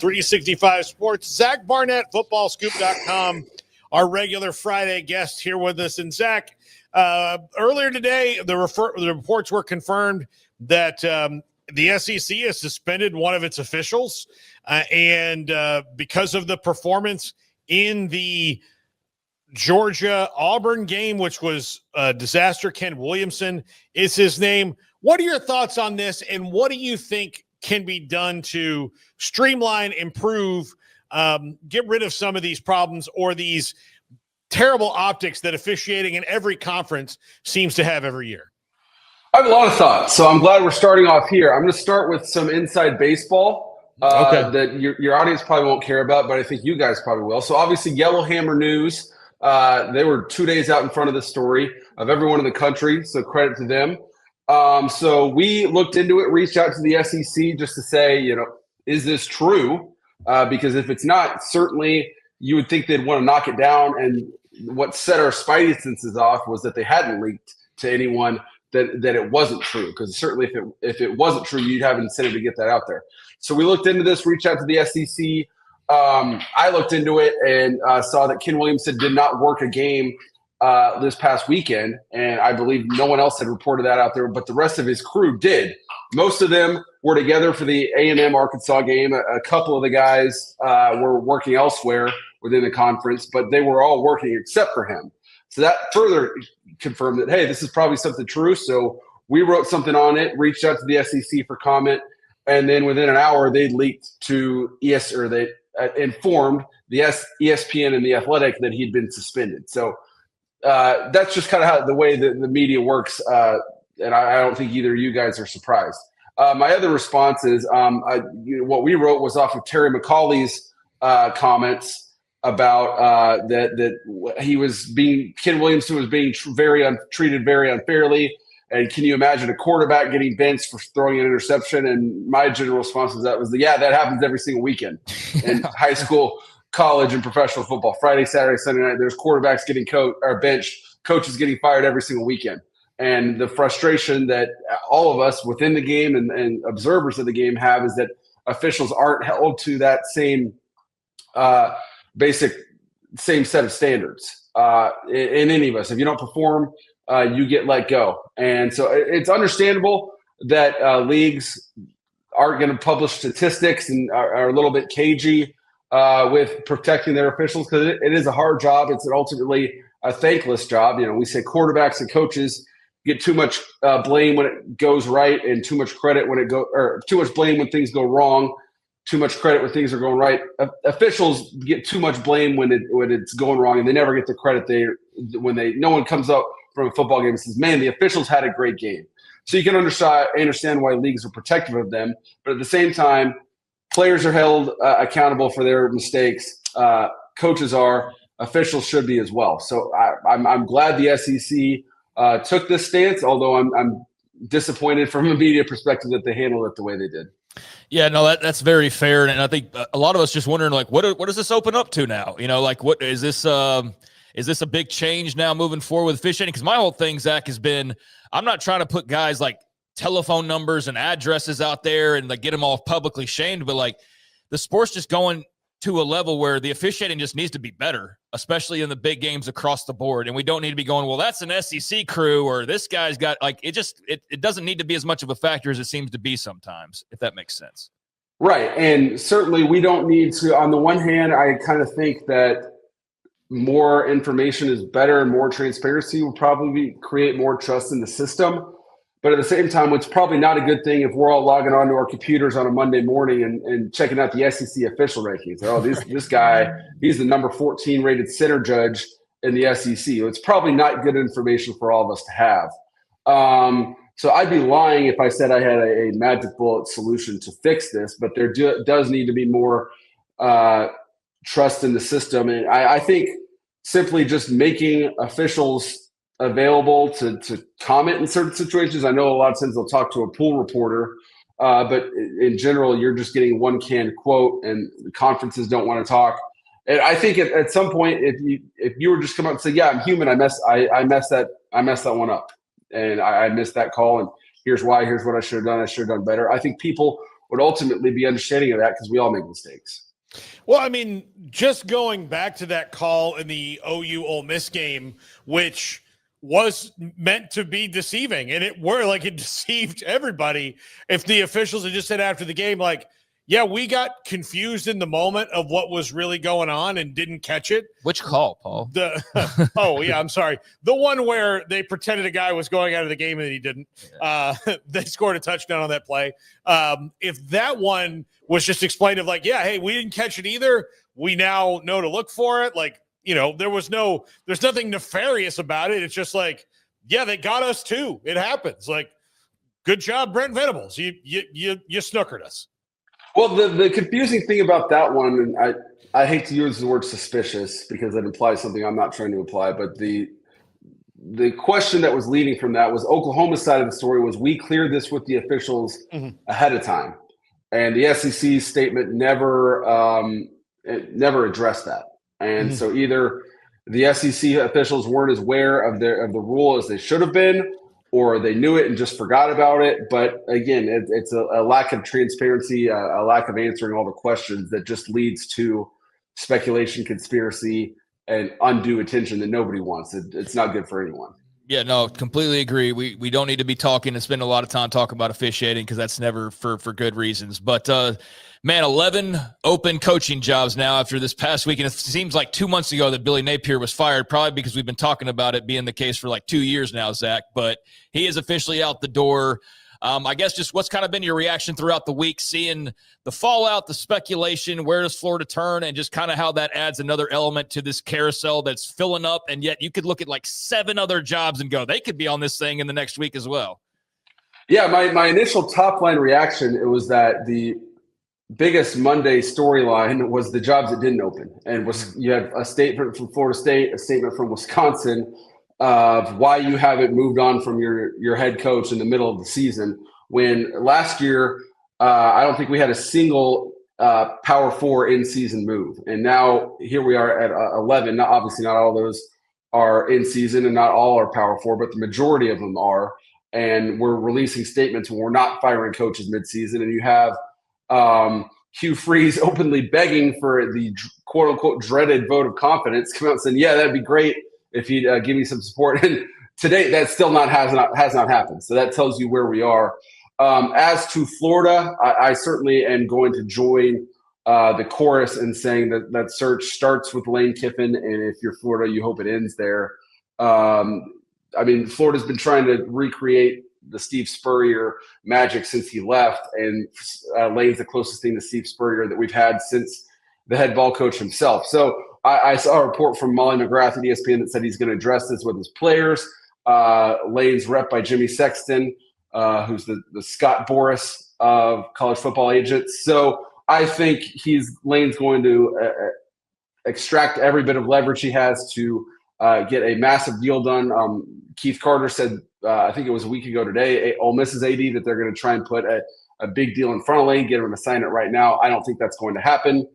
365 Sports. Zach Barnett, footballscoop.com, our regular Friday guest here with us. And Zach, earlier today, the reports were confirmed that the SEC has suspended one of its officials, and because of the performance in the Georgia-Auburn game, which was a disaster. Ken Williamson is his name. What are your thoughts on this, and what do you think can be done to streamline, improve, get rid of some of these problems or these terrible optics that officiating in every conference seems to have every year? I have a lot of thoughts, so I'm glad we're starting off here. I'm going to start with some inside baseball that your audience probably won't care about, but I think you guys probably will. So obviously Yellowhammer News, they were 2 days out in front of the story of everyone in the country, so credit to them. So we looked into it, reached out to the SEC just to say, is this true? Because if it's not, certainly you would think they'd want to knock it down. And what set our spidey senses off was that they hadn't leaked to anyone that it wasn't true. Because certainly if it wasn't true, you'd have an incentive to get that out there. So we looked into this, reached out to the SEC. I looked into it and saw that Ken Williamson did not work a game this past weekend, and I believe no one else had reported that out there, but the rest of his crew did. Most of them were together for the A&M Arkansas game. A couple of the guys were working elsewhere within the conference, but they were all working except for him. So that further confirmed that, hey, this is probably something true. So we wrote something on it, reached out to the SEC for comment, and then within an hour they leaked to they informed the ESPN and The Athletic that he'd been suspended. So that's just kind of how the way the media works, and I don't think either of you guys are surprised. My other response is what we wrote was off of Terry McCauley's comments about that Ken Williamson was being treated very unfairly. And can you imagine a quarterback getting benched for throwing an interception? And my general response to that was, that happens every single weekend in high school, college, and professional football. Friday, Saturday, Sunday night, there's quarterbacks getting benched, coaches getting fired every single weekend. And the frustration that all of us within the game and observers of the game have is that officials aren't held to that same same set of standards in any of us. If you don't perform, you get let go. And so it's understandable that leagues aren't going to publish statistics and are a little bit cagey with protecting their officials, because it is a hard job. It's ultimately a thankless job. We say quarterbacks and coaches get too much blame when it goes right, and too much credit or too much blame when things go wrong, too much credit when things are going right. Officials get too much blame when it's going wrong, and they never get the credit no one comes up from a football game and says, man, the officials had a great game. So you can understand why leagues are protective of them, but at the same time, players are held accountable for their mistakes. Coaches are. Officials should be as well. So I'm glad the SEC took this stance, although I'm disappointed from a media perspective that they handled it the way they did. Yeah, no, that's very fair. And I think a lot of us just wondering, what does this open up to now? What is this? Is this a big change now moving forward with officiating? Because my whole thing, Zach, has been, I'm not trying to put guys like telephone numbers and addresses out there and get them all publicly shamed, but the sport's just going to a level where the officiating just needs to be better, especially in the big games across the board. And we don't need to be going, well, that's an SEC crew, or this guy's got it doesn't need to be as much of a factor as it seems to be sometimes, if that makes sense. Right. And certainly we don't need to, on the one hand, I kind of think that more information is better and more transparency will probably create more trust in the system. But at the same time, it's probably not a good thing if we're all logging onto our computers on a Monday morning and checking out the SEC official rankings. Oh, this guy, he's the number 14 rated center judge in the SEC. It's probably not good information for all of us to have. So I'd be lying if I said I had a magic bullet solution to fix this, but there does need to be more trust in the system. And I think simply just making officials available to comment in certain situations. I know a lot of times they'll talk to a pool reporter, but in general, you're just getting one canned quote, and the conferences don't want to talk. And I think at some point, if you were just come out and say, "Yeah, I'm human. I messed that one up, and I missed that call, and here's why. Here's what I should have done. I should have done better." I think people would ultimately be understanding of that because we all make mistakes. Well, I mean, just going back to that call in the OU Ole Miss game, which was meant to be deceiving, and it deceived everybody. If the officials had just said after the game, like, yeah, we got confused in the moment of what was really going on and didn't catch it. Which call, Paul? Oh, yeah, I'm sorry. The one where they pretended a guy was going out of the game and he didn't. They scored a touchdown on that play. If that one was just explained of like, yeah, hey, we didn't catch it either, we now know to look for it. Like, there's nothing nefarious about it. It's just like, yeah, they got us too. It happens. Like, good job, Brent Venables. You snookered us. Well, the confusing thing about that one, and I hate to use the word suspicious because that implies something I'm not trying to imply, but the question that was leading from that was Oklahoma's side of the story was we cleared this with the officials ahead of time. And the SEC statement never addressed that. And so either the SEC officials weren't as aware of the rule as they should have been, or they knew it and just forgot about it. But again, it's a lack of transparency, a lack of answering all the questions that just leads to speculation, conspiracy, and undue attention that nobody wants. It's not good for anyone. Yeah, no, completely agree. We don't need to be talking and spend a lot of time talking about officiating because that's never for good reasons. But, man, 11 open coaching jobs now after this past week. And it seems like 2 months ago that Billy Napier was fired, probably because we've been talking about it being the case for like 2 years now, Zach. But he is officially out the door. I guess just what's kind of been your reaction throughout the week, seeing the fallout, the speculation, where does Florida turn, and just kind of how that adds another element to this carousel that's filling up, and yet you could look at like 7 other jobs and go, they could be on this thing in the next week as well. Yeah, my initial top-line reaction, it was that the biggest Monday storyline was the jobs that didn't open. And you had a statement from Florida State, a statement from Wisconsin, of why you haven't moved on from your head coach in the middle of the season. When last year, I don't think we had a single Power 4 in-season move. And now here we are at 11. Now, obviously, not all those are in-season and not all are Power 4, but the majority of them are. And we're releasing statements when we're not firing coaches mid-season. And you have Hugh Freeze openly begging for the quote-unquote dreaded vote of confidence, come out and saying, yeah, that'd be great if you'd give me some support. And today, that still has not happened. So that tells you where we are. As to Florida, I certainly am going to join the chorus in saying that search starts with Lane Kiffin, and if you're Florida, you hope it ends there. I mean, Florida's been trying to recreate the Steve Spurrier magic since he left, and Lane's the closest thing to Steve Spurrier that we've had since the head ball coach himself. So I saw a report from Molly McGrath at ESPN that said he's going to address this with his players. Lane's rep by Jimmy Sexton, who's the Scott Boras of college football agents. So I think Lane's going to extract every bit of leverage he has to get a massive deal done. Keith Carter said, I think it was a week ago today, Ole Miss's AD, that they're going to try and put a big deal in front of Lane, get him an assignment right now. I don't think that's going to happen.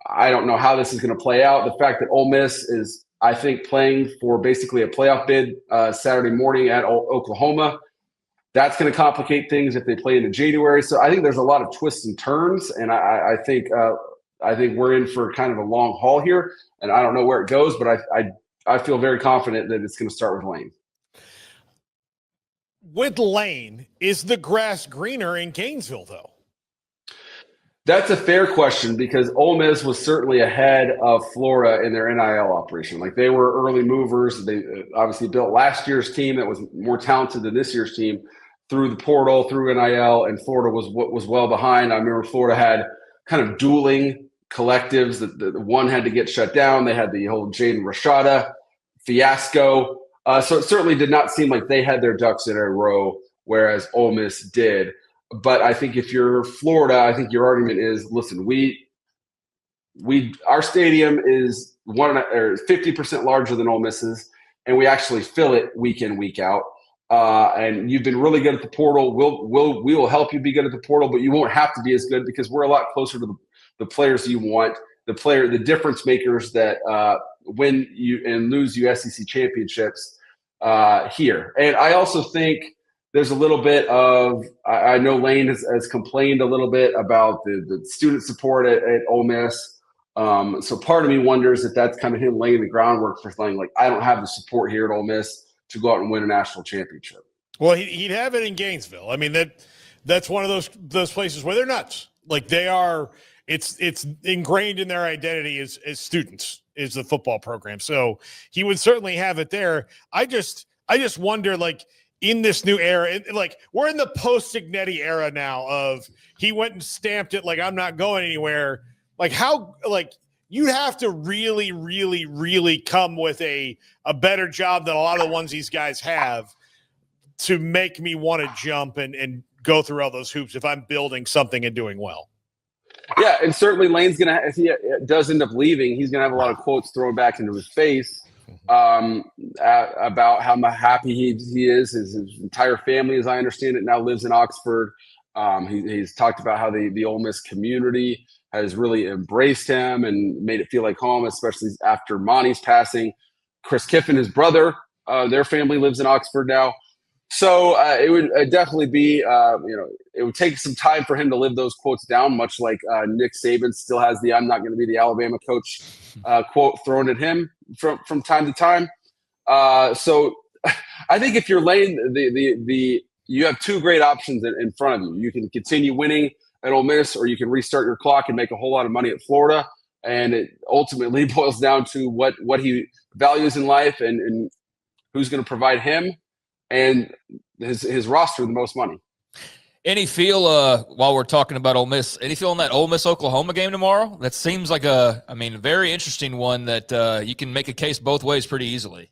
I don't know how this is going to play out. The fact that Ole Miss is, I think, playing for basically a playoff bid Saturday morning at Oklahoma, that's going to complicate things if they play into January. So I think there's a lot of twists and turns, and I think we're in for kind of a long haul here, and I don't know where it goes, but I feel very confident that it's going to start with Lane. With Lane, is the grass greener in Gainesville, though? That's a fair question because Ole Miss was certainly ahead of Florida in their NIL operation. Like, they were early movers. They obviously built last year's team that was more talented than this year's team through the portal, through NIL, and Florida was well behind. I remember Florida had kind of dueling collectives. The one had to get shut down. They had the whole Jaden Rashada fiasco. So it certainly did not seem like they had their ducks in a row, whereas Ole Miss did. But I think if you're Florida, I think your argument is, listen, our stadium is 50% larger than Ole Miss's, and we actually fill it week in, week out. And you've been really good at the portal. We will help you be good at the portal, but you won't have to be as good because we're a lot closer to the players you want, the difference makers that win you and lose you SEC championships here. And I also think there's a little bit of I know Lane has complained a little bit about the student support at Ole Miss. So part of me wonders if that's kind of him laying the groundwork for something like, I don't have the support here at Ole Miss to go out and win a national championship. Well, he'd have it in Gainesville. I mean, that's one of those places where they're nuts. Like they are, it's ingrained in their identity as students, is the football program. So he would certainly have it there. I just wonder, like, in this new era, like we're in the post-Signetti era now of he went and stamped it like I'm not going anywhere. Like how, like you'd have to really, really, really come with a better job than a lot of the ones these guys have to make me want to jump and go through all those hoops if I'm building something and doing well. Yeah, and certainly Lane's going to, if he does end up leaving, he's going to have a lot of quotes thrown back into his face about how happy he is. His entire family, as I understand it, now lives in Oxford. He's talked about how the Ole Miss community has really embraced him and made it feel like home, especially after Monty's passing. Chris Kiffin, his brother, their family lives in Oxford now. So it would definitely be, it would take some time for him to live those quotes down, much like Nick Saban still has the "I'm not going to be the Alabama coach" quote thrown at him from time to time. So I think if you're Lane, you have two great options in front of you. You can continue winning at Ole Miss, or you can restart your clock and make a whole lot of money at Florida. And it ultimately boils down to what he values in life and who's going to provide him and his roster the most money. Any feel, while we're talking about Ole Miss, any feel in that Ole Miss-Oklahoma game tomorrow? That seems like a very interesting one that you can make a case both ways pretty easily.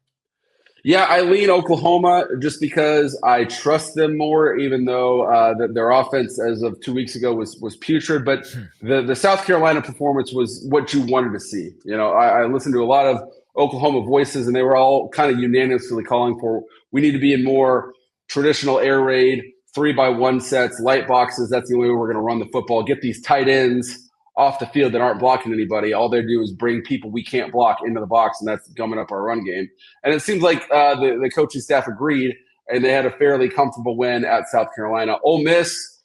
Yeah, I lean Oklahoma just because I trust them more, even though their offense as of 2 weeks ago was putrid. But the South Carolina performance was what you wanted to see. You know, I listened to a lot of Oklahoma voices, and they were all kind of unanimously calling for, we need to be in more traditional air raid, 3-by-1 sets, light boxes. That's the only way we're going to run the football. Get these tight ends off the field that aren't blocking anybody. All they do is bring people we can't block into the box, and that's gumming up our run game. And it seems like the coaching staff agreed, and they had a fairly comfortable win at South Carolina. Ole Miss,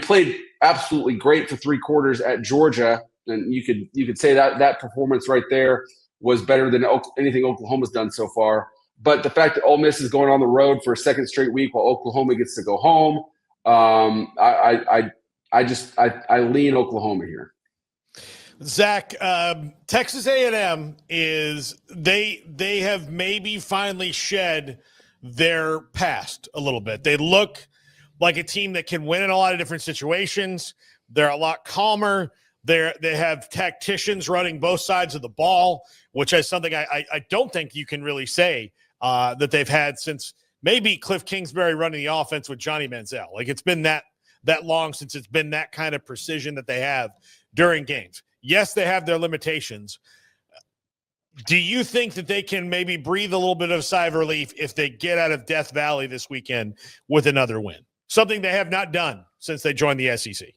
played absolutely great for 3 quarters at Georgia, and you could say that performance right there was better than anything Oklahoma's done so far. But the fact that Ole Miss is going on the road for a second straight week while Oklahoma gets to go home, I lean Oklahoma here. Zach, Texas A&M they have maybe finally shed their past a little bit. They look like a team that can win in a lot of different situations. They're a lot calmer. They have tacticians running both sides of the ball, which is something I don't think you can really say that they've had since maybe Cliff Kingsbury running the offense with Johnny Manziel. Like it's been that long since it's been that kind of precision that they have during games. Yes, they have their limitations. Do you think that they can maybe breathe a little bit of a sigh of relief if they get out of Death Valley this weekend with another win? Something they have not done since they joined the SEC.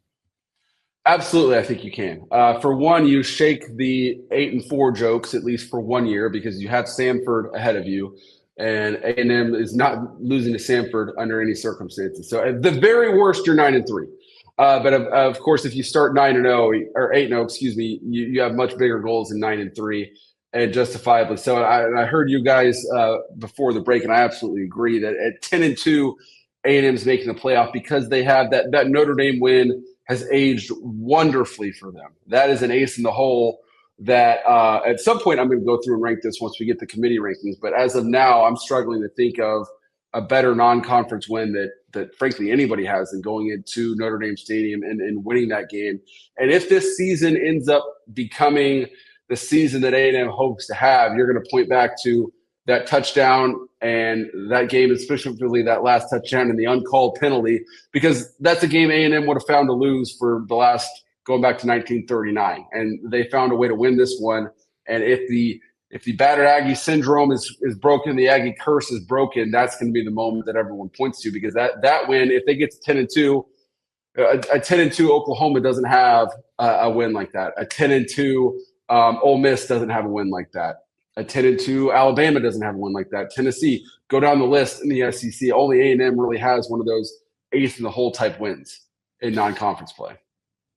Absolutely, I think you can. For one, you shake the 8-4 jokes, at least for 1 year, because you have Samford ahead of you, and A&M is not losing to Samford under any circumstances. So at the very worst, you're 9-3. But of course, if you start 9-0 or 8-0, excuse me, you have much bigger goals than 9-3, and justifiably so. I heard you guys before the break, and I absolutely agree that at 10-2, A&M is making the playoff because they have that Notre Dame win has aged wonderfully for them. That is an ace in the hole that at some point I'm going to go through and rank this once we get the committee rankings. But as of now, I'm struggling to think of a better non-conference win that frankly anybody has than going into Notre Dame Stadium and winning that game. And if this season ends up becoming the season that A&M hopes to have, you're going to point back to that touchdown and that game, especially that last touchdown and the uncalled penalty, because that's a game A&M would have found to lose for the last going back to 1939, and they found a way to win this one. And if the battered Aggie syndrome is broken, the Aggie curse is broken, that's going to be the moment that everyone points to, because that win, if they get to 10-2, a 10-2 Oklahoma doesn't have a win like that. A 10-2 Ole Miss doesn't have a win like that. a 10-2. Alabama doesn't have one like that. Tennessee, go down the list in the SEC. Only A&M really has one of those eighth in the hole type wins in non-conference play.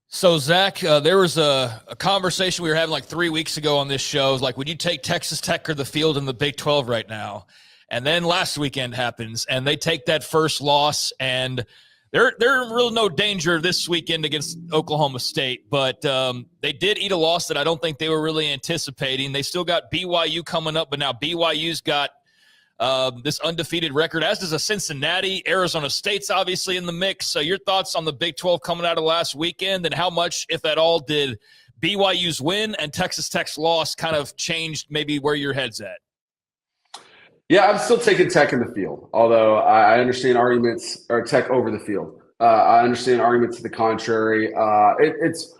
So, Zach, there was a conversation we were having like 3 weeks ago on this show. It was like, would you take Texas Tech or the field in the Big 12 right now? And then last weekend happens, and they take that first loss, and they're in real no danger this weekend against Oklahoma State. But they did eat a loss that I don't think they were really anticipating. They still got BYU coming up, but now BYU's got this undefeated record, as does a Cincinnati. Arizona State's obviously in the mix. So your thoughts on the Big 12 coming out of last weekend, and how much, if at all, did BYU's win and Texas Tech's loss kind of changed maybe where your head's at? Yeah, I'm still taking Tech in the field, although I understand arguments or Tech over the field. I understand arguments to the contrary. It's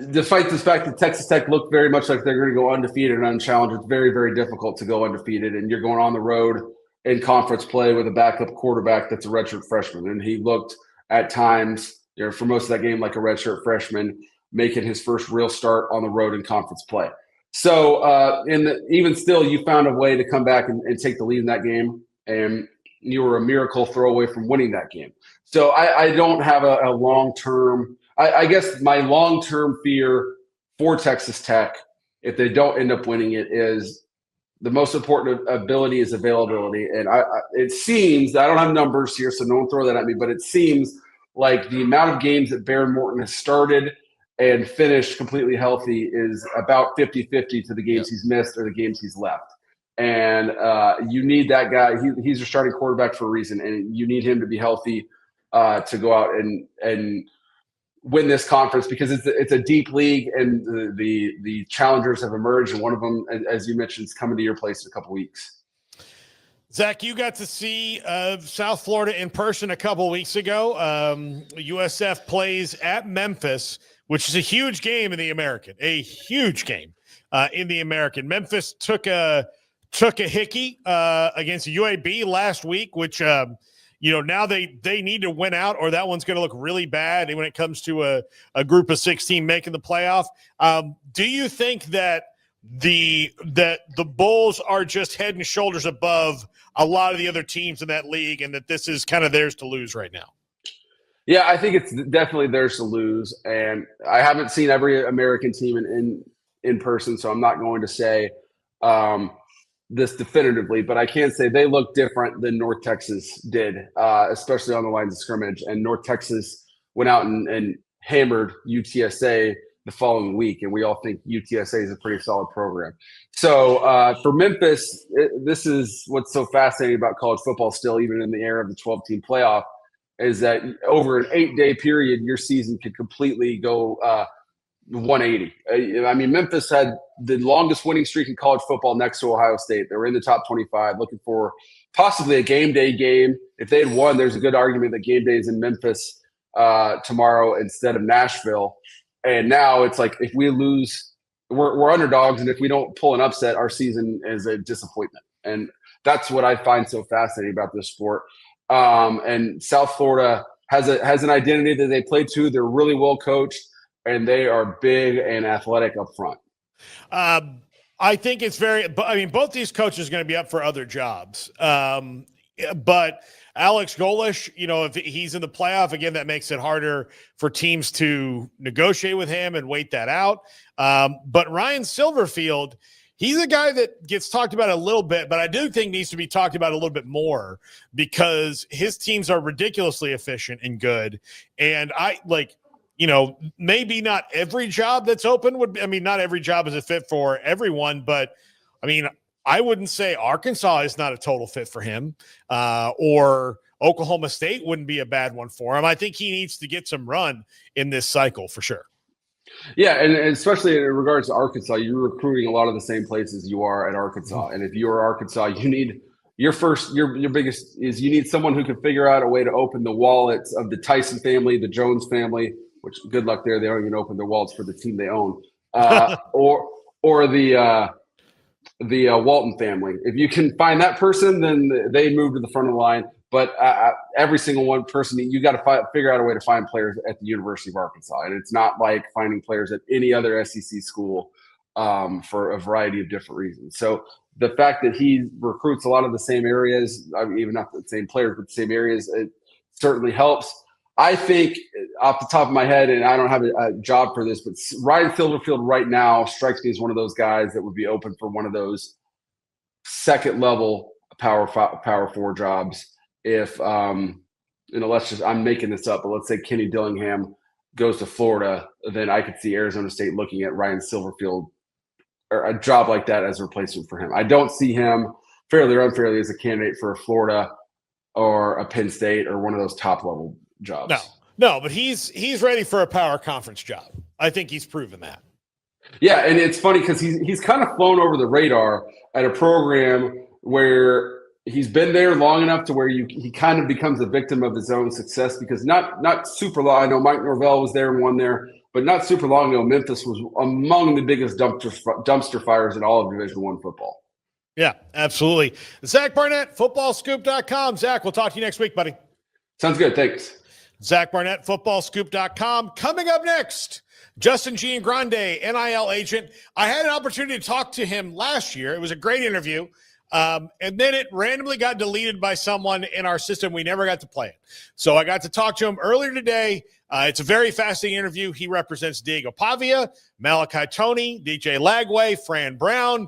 despite the fact that Texas Tech looked very much like they're going to go undefeated and unchallenged. It's very, very difficult to go undefeated, and you're going on the road in conference play with a backup quarterback that's a redshirt freshman, and he looked at times, for most of that game, like a redshirt freshman making his first real start on the road in conference play. So, even still, you found a way to come back and take the lead in that game, and you were a miracle throw away from winning that game. So, I don't have a long-term – I guess my long-term fear for Texas Tech, if they don't end up winning it, is the most important ability is availability. And it seems – I don't have numbers here, so don't throw that at me, but it seems like the amount of games that Baron Morton has started – and finished completely healthy is about 50-50 to the games he's missed or the games he's left. And you need that guy. He's your starting quarterback for a reason, and you need him to be healthy to go out and win this conference, because it's a deep league, and the challengers have emerged, and one of them, as you mentioned, is coming to your place in a couple weeks. Zach, you got to see South Florida in person a couple weeks ago. USF plays at Memphis, which is a huge game in the American, in the American. Memphis took a hickey against UAB last week, which now they need to win out, or that one's going to look really bad when it comes to a group of 16 making the playoff. Do you think that the Bulls are just head and shoulders above a lot of the other teams in that league, and that this is kind of theirs to lose right now? Yeah, I think it's definitely theirs to lose, and I haven't seen every American team in person, so I'm not going to say this definitively, but I can say they look different than North Texas did, especially on the lines of scrimmage. And North Texas went out and hammered UTSA the following week, and we all think UTSA is a pretty solid program. So for Memphis, this is what's so fascinating about college football still, even in the era of the 12-team playoff, is that over an 8-day period, your season could completely go 180. I mean, Memphis had the longest winning streak in college football next to Ohio State. They were in the top 25, looking for possibly a game day game. If they had won, there's a good argument that game day is in Memphis tomorrow instead of Nashville. And now it's like, if we lose, we're underdogs, and if we don't pull an upset, our season is a disappointment. And that's what I find so fascinating about this sport. And South Florida has an identity that they play to. They're really well coached, and they are big and athletic up front. I think it's both these coaches are going to be up for other jobs. But Alex Golish, if he's in the playoff again, that makes it harder for teams to negotiate with him and wait that out. But Ryan Silverfield, he's a guy that gets talked about a little bit, but I do think needs to be talked about a little bit more, because his teams are ridiculously efficient and good. And maybe not every job that's open not every job is a fit for everyone, but I wouldn't say Arkansas is not a total fit for him, or Oklahoma State wouldn't be a bad one for him. I think he needs to get some run in this cycle for sure. Yeah, and especially in regards to Arkansas, you're recruiting a lot of the same places you are at Arkansas. And if you are Arkansas, you need your biggest is you need someone who can figure out a way to open the wallets of the Tyson family, the Jones family, which good luck there. They don't even open their wallets for the team they own, or the Walton family. If you can find that person, then they move to the front of the line. But every single one person, you got to figure out a way to find players at the University of Arkansas. And it's not like finding players at any other SEC school. for a variety of different reasons. So the fact that he recruits a lot of the same areas, I mean, even not the same players, but the same areas, it certainly helps. I think off the top of my head, and I don't have a job for this, but Ryan Silverfield right now strikes me as one of those guys that would be open for one of those second level power four jobs. If, I'm making this up, but let's say Kenny Dillingham goes to Florida, then I could see Arizona State looking at Ryan Silverfield or a job like that as a replacement for him. I don't see him fairly or unfairly as a candidate for a Florida or a Penn State or one of those top level jobs. No, but he's ready for a power conference job. I think he's proven that. Yeah, and it's funny because he's kind of flown over the radar at a program where he's been there long enough to where he kind of becomes a victim of his own success, because not super long. I know Mike Norvell was there and won there, but not super long ago, Memphis was among the biggest dumpster fires in all of Division I football. Yeah, absolutely. Zach Barnett, footballscoop.com. Zach, we'll talk to you next week, buddy. Sounds good. Thanks. Zach Barnett, footballscoop.com. Coming up next, Justin Giangrande, NIL agent. I had an opportunity to talk to him last year. It was a great interview. And then it randomly got deleted by someone in our system. We never got to play it. So I got to talk to him earlier today. It's a very fascinating interview. He represents Diego Pavia, Malachi Toney, DJ Lagway, Fran Brown,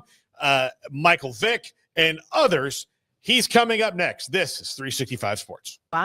Michael Vick, and others. He's coming up next. This is 365 Sports.